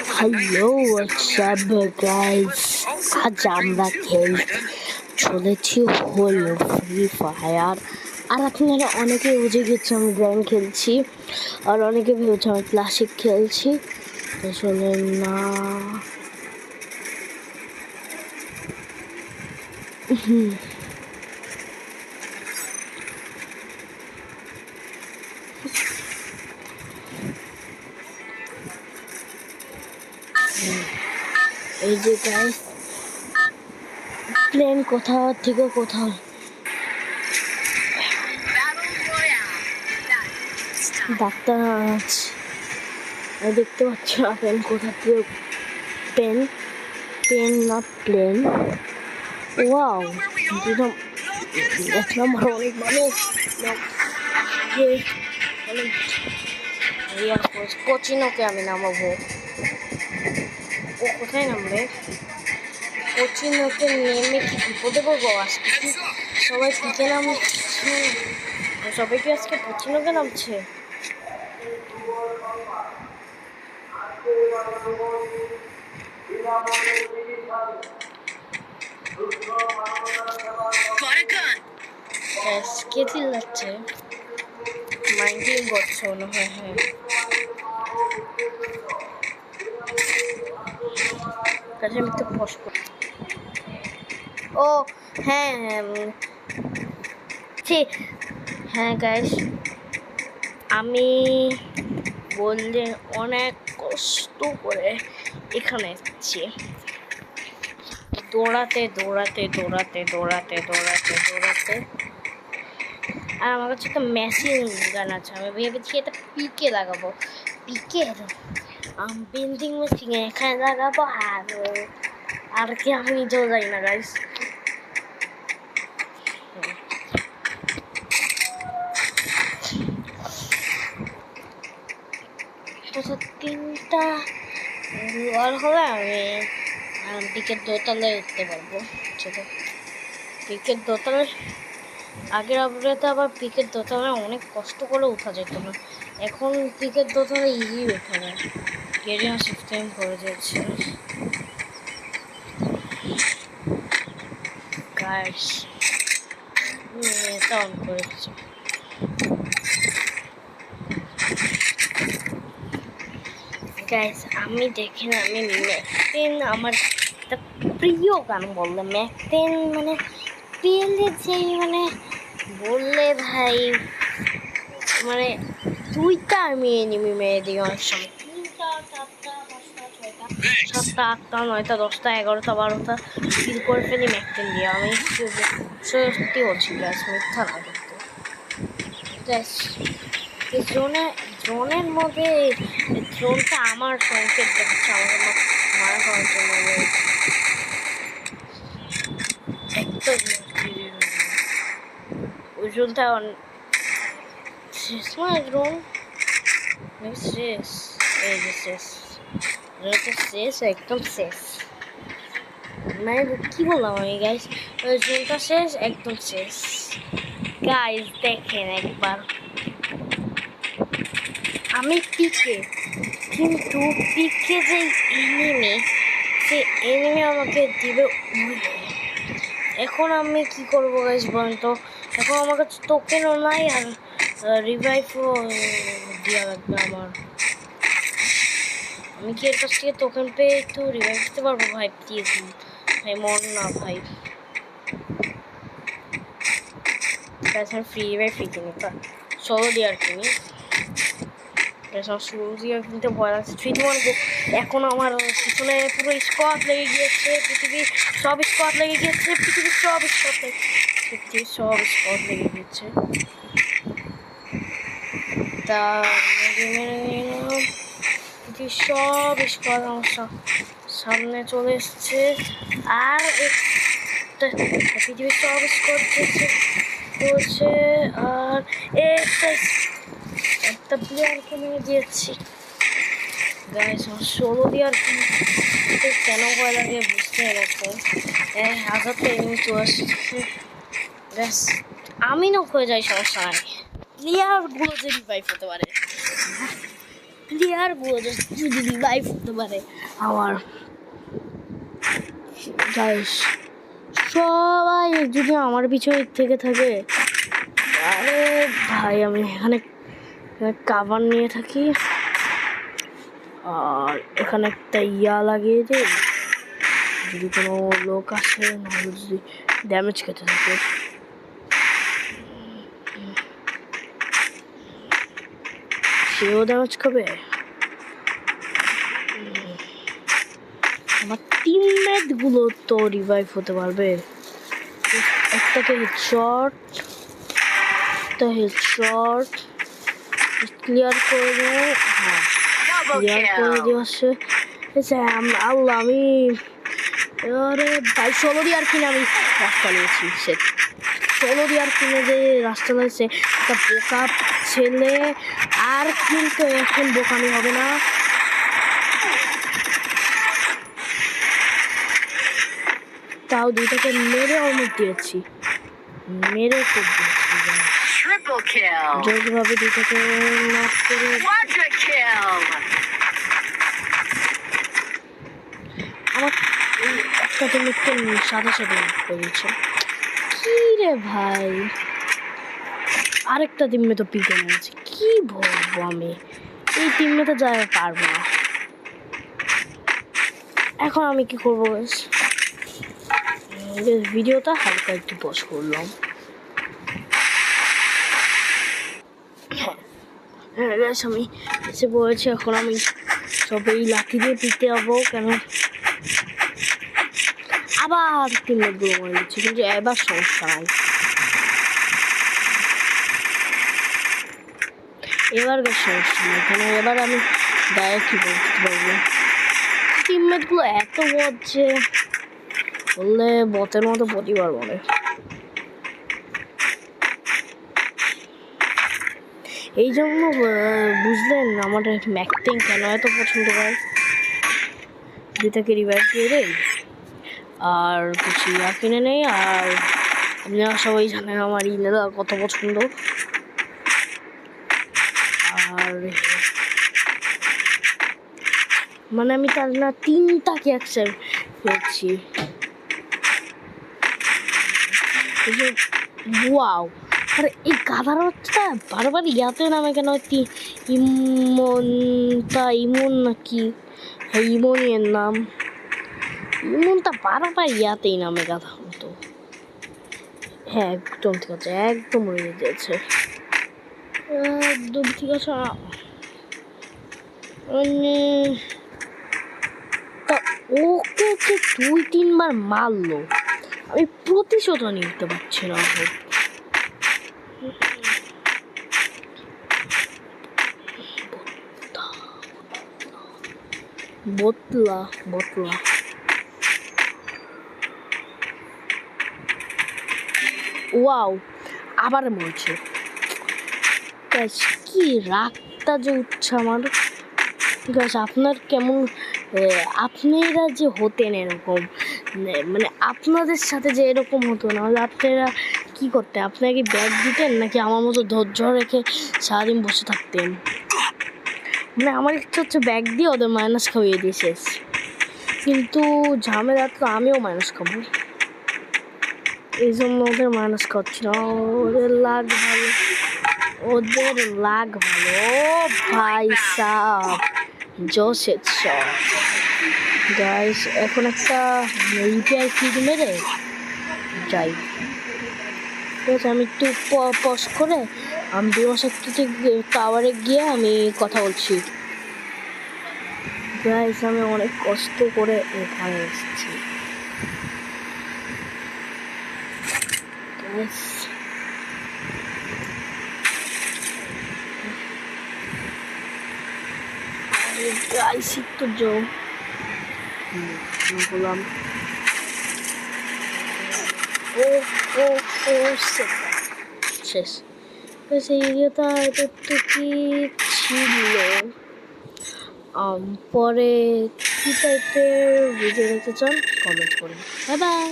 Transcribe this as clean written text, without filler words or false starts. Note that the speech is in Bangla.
হ্যালো হোয়াটসঅ্যাপ গাইস, আজ আমরা খেলতে চলেছি হলো ফ্রি ফায়ার। আর আপনারা অনেকে বুঝে গেছে আমি গ্র্যান্ড খেলছি, আর অনেকে ভেবেছে আমি ক্লাসিক খেলছি। আসলে না, এই যে গাইস প্লেন কোথা থেকে কোথাও ডাক্তার আছে, দেখতে পাচ্ছ না প্লেন কোথা থেকে, পেন পেন না প্লেন। ওয়াও, দুটো এক নম্বর অনেক মানুষ। কোচিনোকে আমি নামাবো। ও কোথায় নামবে? কোচিনোকে নেমে কি বিপদে পড়বো আজকে? সবাই পিকে নামছে, সবাই কি আজকে কোচিনোকে নামছে? কে চিল্লাচ্ছে? মাইন্ডিং করছো না? হ্যাঁ হ্যাঁ, কাছে আমি তো ফস করি। ও হ্যাঁ হ্যাঁ গাইস, আমি বললে অনেক কষ্ট করে এখানে এসেছি, দৌড়াতে দৌড়াতে দৌড়াতে দৌড়াতে দৌড়াতে দৌড়াতে। আর আমার কাছে একটা মেশিন গান আছে, আমি ভেবেছি এটা পিকে লাগাবো। পিকে বেন্ডিং মেশিন এখানে লাগাবো, আর কি আমি নিজেও যাই না গাইস। তিনটা আর হলে আমি পিকের দোতলায় উঠতে পারবো। সেটা পিকের দোতলায় আগের আপডেটে আবার পিকের দোতলায় অনেক কষ্ট করে উঠা যেত না, এখন পিকের দোতলায় ইজি উঠা যায়। গেরিয়া সিস্টেম করে দিয়েছে গাইস, এটা অন করেছি। গাইস আমি দেখেন, আমি ম্যাকটেন আমার একটা প্রিয় গান, বললে ম্যাকটেন মানে পেলে যেই মানে বললে ভাই মানে দুইটা আমি এনিমি মেরে দিই অনেক সময়, 3টা 4টা 5টা 6টা 7টা 8টা 9টা 10টা 11টা 12টা কিল করে ফেলি ম্যাকটেন দিয়ে। আমি সত্যি বলছি গ্যাস, মিথ্যা না কিন্তু। গ্যাস ড্রোনের মধ্যে ড্রোনটা আমার সংকেত দেখাচ্ছে আমাকে মারা করার জন্য। একটা ওই ড্রোনটা শেষ নয়, ড্রোন শেষ, এই যে শেষ, ড্রোনটা শেষ, একদম শেষ। মানে কি বললাম আমি গাইস, ওই ড্রোনটা শেষ, একদম শেষ। গাইস দেখেন একবার, আমি পিকে, কিন্তু পিকে যে এনিমি, সে এনিমি আমাকে দিবে উড়ে। এখন আমি কি করবো গাইস বলেন তো? এখন আমার কাছে টোকেনও নাই, আর রিভাইভও দেওয়া লাগবে আমার। আমি কি এর কাছ থেকে টোকেন পেয়ে একটু রিভাইভ দিতে পারবো? ভাই প্লিজ ভাই, মন না ভাই, আমি ফ্রি রিভাইভ কিনি, ষোলো দিয়ে কিনি। শুরু দিয়ে কিনতে ভয় লাগছে। 3 2 1 গো। এখন আমার পিছনে পুরো স্কোয়াড লেগে গিয়েছে, পৃথিবীর সব স্কোয়াড লেগে গিয়েছে, পৃথিবীর সব স্কোয়াড লেগে গিয়েছে। তা পৃথিবীর সব স্কোয়াড আমার সামনে চলে এসছে, আর পৃথিবীর সব স্কোয়াড চলছে, আর একটা প্লেয়ারকে মেরে দিয়েছি গাইস। আমার 16 দিয়ে আর কি কেন ভয় লাগে বুঝতে এরকম 1000টা এমনি চলে আসছে গাইস। আমি নক হয়ে যাই সমস্যা নাই, প্লেয়ারগুলো যে রিভাইভ হতে পারে। প্লেয়ার গুলো যদি রিভাইভ হতে পারে আমার গাইস, সবাই যদি আমার পিছনে থেকে থাকে, আরে ভাই আমি এখানে কাভার নিয়ে থাকি আর এখানে একটা ইয়া লাগিয়ে দিই, যদি কোনো লোক আসে নাহলে যদি ড্যামেজ খেতে থাকে। সেও ড্যামেজ খাবে। আমার টিমমেট গুলো তো রিভাইভ হতে পারবে। একটাকে হেডশট, একটা হেডশট ক্লিয়ার করে দেবো। হ্যাঁ, ক্লিয়ার করে দেওয়া আসছে। আল্লাহ, আমি এবারে ভাই 16 দিয়ে আর কিনে আমি রাস্তা নিয়েছি। সে 16 দিয়ে আর কিনে যে রাস্তা নিয়েছে একটা বোকা ছেলে। আর কিন্তু এখন বোকামি হবে না। তাও দুইটাকে মেরে অলমোস্ট দিয়েছি, মেরে খুব দিয়েছি জোরভাবে দুইটাকে নক করে। আমার একটা টিমমেটকে সাথে সাথে নক করেছে। কি রে ভাই, আরেকটা টিমমেট পিকে নিয়েছে। কি বলবো আমি, এই টিমমেটে যাওয়া পারবো না। এখন আমি কি করবো? ভিডিওটা হালকা একটু পজ করলাম। হ্যাঁ গ্যাস, আমি এসে বলেছি। এখন আমি সব এই লাঠি দিয়ে পিতে যাবো। কেন আবার টিমমেট গুলো মরে দিচ্ছি, কিন্তু এবার সমস্যা নাই। এবার বেশ সমস্যা নেই, কেন এবার আমি ডাইরেক্টই বলতে পারবো। টিমমেট গুলো এত বদ যে বললে বতের মতো প্রতিবার বলে। এই জন্য বুঝলেন আমার ম্যাকটিং কেন এত পছন্দ করে। যেটাকে রিভাইভ দিয়ে দেয় আর কিছু ইয়া কিনে নেই। আর আপনারা সবাই জানেন আমার ইনারা কত পছন্দ। আর মানে আমি তার না 3টাকে একসাথে পেয়েছি। ওয়াও, আর এই গাধার বাচ্চাটা বারবার ইয়াতে নামে কেন? ইমন নাকি? হ্যাঁ, ইমনই এর নাম। ইমনটা বারবার ইয়াতেই নামে গাধা মতো। হ্যাঁ একদম ঠিক আছে, একদম রয়ে গেছে, একদম ঠিক আছে। তা ওকে যে 2-3 বার মারলো, আমি প্রতিশোধ নিতে পারছি না। বোতলা বোতলা ওয়াও, আবার বলছে। কি রাগটা যে উঠছে আমার। ঠিক আছে, আপনার কেমন আপনারা যে হতেন এরকম, মানে আপনাদের সাথে যে এরকম হতো না হলে আপনারা কি করতেন? আপনারা কি ব্যাগ দিতেন নাকি আমার মতো ধৈর্য রেখে সারাদিন বসে থাকতেন? মানে আমার ইচ্ছা হচ্ছে ব্যাগ দিয়ে ওদের মাইনাস খাইয়ে দিয়ে শেষ, কিন্তু ঝামেলা তো আমিও মাইনাস খাবো। এই জন্য ওদের মাইনাস খাচ্ছি না। ওদের লাগ ভালো, ওদের লাগ ভালো। ভাই সাহ, জোশের শট গাইস। এখন একটা ইউপিআই ফিড মেরে যাই। ঠিক আছে, আমি একটু পজ করে আমি বিমাশক্তিতে টাওয়ারে গিয়ে আমি কথা বলছি। গাইস আমি অনেক কষ্ট করে এখানে এসেছি। গাইস একটু জো বললাম। ও ও ও শেষ। সেই এরিয়াটা একটু কি ছিল, পরে কি টাইপের ভিডিও দেখতে চান কমেন্ট করুন। Bye bye.